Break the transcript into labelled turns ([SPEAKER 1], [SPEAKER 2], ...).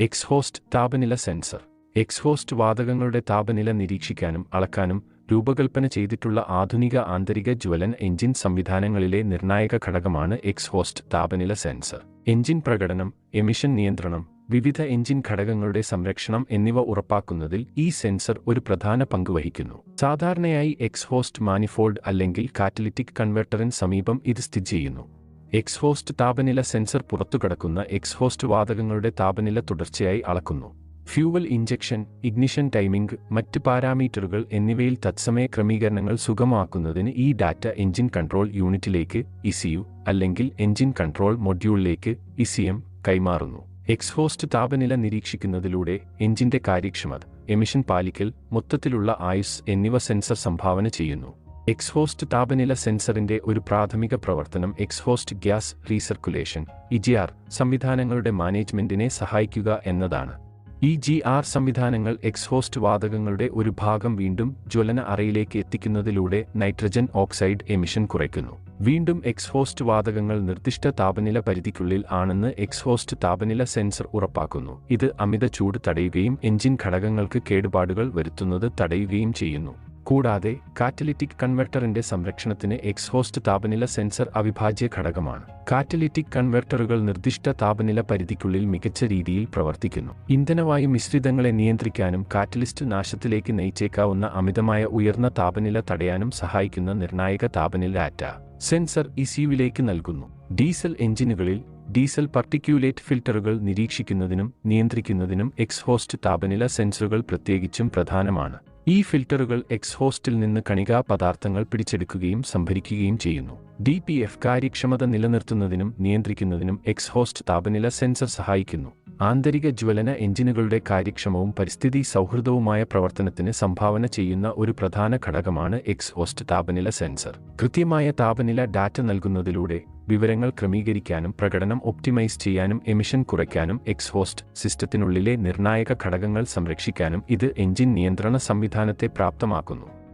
[SPEAKER 1] Exhaust താപനില sensor. Exhaust വാതകങ്ങളുടെ താപനില നിരീക്ഷിക്കാനും അളക്കാനും രൂപകൽപ്പന ചെയ്തിട്ടുള്ള ആധുനിക ആന്തരിക ജ്വലന എഞ്ചിൻ സംവിധാനങ്ങളിലെ നിർണായക ഘടകമാണ് എക്സ്ഹോസ്റ്റ് താപനില സെൻസർ. എഞ്ചിൻ പ്രകടനം, എമിഷൻ നിയന്ത്രണം, വിവിധ എഞ്ചിൻ ഘടകങ്ങളുടെ സംരക്ഷണം എന്നിവ ഉറപ്പാക്കുന്നതിൽ ഈ സെൻസർ ഒരു പ്രധാന പങ്ക് വഹിക്കുന്നു. സാധാരണയായി എക്സ്ഹോസ്റ്റ് മാനിഫോൾഡ് അല്ലെങ്കിൽ കാറ്റലിറ്റിക് കൺവെർട്ടറിന് സമീപം ഇത് സ്ഥിതി ചെയ്യുന്നു. എക്സ്ഹോസ്റ്റ് താപനില സെൻസർ പുറത്തുകടക്കുന്ന എക്സ്ഹോസ്റ്റ് വാതകങ്ങളുടെ താപനില തുടർച്ചയായി അളക്കുന്നു. ഫ്യൂവൽ ഇഞ്ചക്ഷൻ, ഇഗ്നിഷൻ ടൈമിംഗ്, മറ്റ് പാരാമീറ്ററുകൾ എന്നിവയിൽ തത്സമയ ക്രമീകരണങ്ങൾ സുഗമമാക്കുന്നതിന് ഈ ഡാറ്റ എഞ്ചിൻ കൺട്രോൾ യൂണിറ്റിലേക്ക് (ECU) അല്ലെങ്കിൽ എഞ്ചിൻ കൺട്രോൾ മൊഡ്യൂളിലേക്ക് (ECM) കൈമാറുന്നു. എക്സ്ഹോസ്റ്റ് താപനില നിരീക്ഷിക്കുന്നതിലൂടെ എഞ്ചിന്റെ കാര്യക്ഷമത, എമിഷൻ പാലിക്കൽ, മൊത്തത്തിലുള്ള ആയുസ് എന്നിവ സെൻസർ സംഭാവന ചെയ്യുന്നു. എക്സ്ഹോസ്റ്റ് താപനില സെൻസറിന്റെ ഒരു പ്രാഥമിക പ്രവർത്തനം എക്സ്ഹോസ്റ്റ് ഗ്യാസ് റീസർക്കുലേഷൻ (EGR) സംവിധാനങ്ങളുടെ മാനേജ്മെന്റിനെ സഹായിക്കുക എന്നതാണ്. EGR സംവിധാനങ്ങൾ എക്സ്ഹോസ്റ്റ് വാതകങ്ങളുടെ ഒരു ഭാഗം വീണ്ടും ജ്വലന അറയിലേക്ക് എത്തിക്കുന്നതിലൂടെ നൈട്രജൻ ഓക്സൈഡ് എമിഷൻ കുറയ്ക്കുന്നു. വീണ്ടും എക്സ്ഹോസ്റ്റ് വാതകങ്ങൾ നിർദ്ദിഷ്ട താപനില പരിധിക്കുള്ളിൽ ആണെന്ന് എക്സ്ഹോസ്റ്റ് താപനില സെൻസർ ഉറപ്പാക്കുന്നു. ഇത് അമിത ചൂട് തടയുകയും എഞ്ചിൻ ഘടകങ്ങൾക്ക് കേടുപാടുകൾ വരുത്തുന്നത് തടയുകയും ചെയ്യുന്നു. കൂടാതെ കാറ്റലിറ്റിക് കൺവെർട്ടറിന്റെ സംരക്ഷണത്തിന് എക്സ്ഹോസ്റ്റ് താപനില സെൻസർ അവിഭാജ്യ ഘടകമാണ്. കാറ്റലിറ്റിക് കൺവെർട്ടറുകൾ നിർദ്ദിഷ്ട താപനില പരിധിക്കുള്ളിൽ മികച്ച രീതിയിൽ പ്രവർത്തിക്കുന്നു. ഇന്ധനവായു മിശ്രിതങ്ങളെ നിയന്ത്രിക്കാനും കാറ്റലിസ്റ്റ് നാശത്തിലേക്ക് നയിച്ചേക്കാവുന്ന അമിതമായ ഉയർന്ന താപനില തടയാനും സഹായിക്കുന്ന നിർണായക താപനില ഡാറ്റ സെൻസർ ECUവിലേക്ക് നൽകുന്നു. ഡീസൽ എഞ്ചിനുകളിൽ ഡീസൽ പാർട്ടിക്യുലേറ്റ് ഫിൽട്ടറുകൾ നിരീക്ഷിക്കുന്നതിനും നിയന്ത്രിക്കുന്നതിനും എക്സ്ഹോസ്റ്റ് താപനില സെൻസറുകൾ പ്രത്യേകിച്ചും പ്രധാനമാണ്. ഈ ഫിൽട്ടറുകൾ എക്സ്ഹോസ്റ്റിൽ നിന്ന് കണികാ പദാർത്ഥങ്ങൾ പിടിച്ചെടുക്കുകയും സംഭരിക്കുകയും ചെയ്യുന്നു. DPF കാര്യക്ഷമത നിലനിർത്തുന്നതിനും നിയന്ത്രിക്കുന്നതിനും എക്സ്ഹോസ്റ്റ് താപനില സെൻസർ സഹായിക്കുന്നു. ആന്തരിക ജ്വലന എഞ്ചിനുകളുടെ കാര്യക്ഷമവും പരിസ്ഥിതി സൗഹൃദവുമായ പ്രവർത്തനത്തിന് സംഭാവന ചെയ്യുന്ന ഒരു പ്രധാന ഘടകമാണ് എക്സ്ഹോസ്റ്റ് താപനില സെൻസർ. കൃത്യമായ താപനില ഡാറ്റ നൽകുന്നതിലൂടെ വിവരങ്ങൾ ക്രമീകരിക്കാനും പ്രകടനം ഒപ്റ്റിമൈസ് ചെയ്യാനും എമിഷൻ കുറയ്ക്കാനും എക്സ്ഹോസ്റ്റ് സിസ്റ്റത്തിനുള്ളിലെ നിർണായക ഘടകങ്ങൾ സംരക്ഷിക്കാനും ഇത് എഞ്ചിൻ നിയന്ത്രണ സംവിധാനത്തെ പ്രാപ്തമാക്കുന്നു.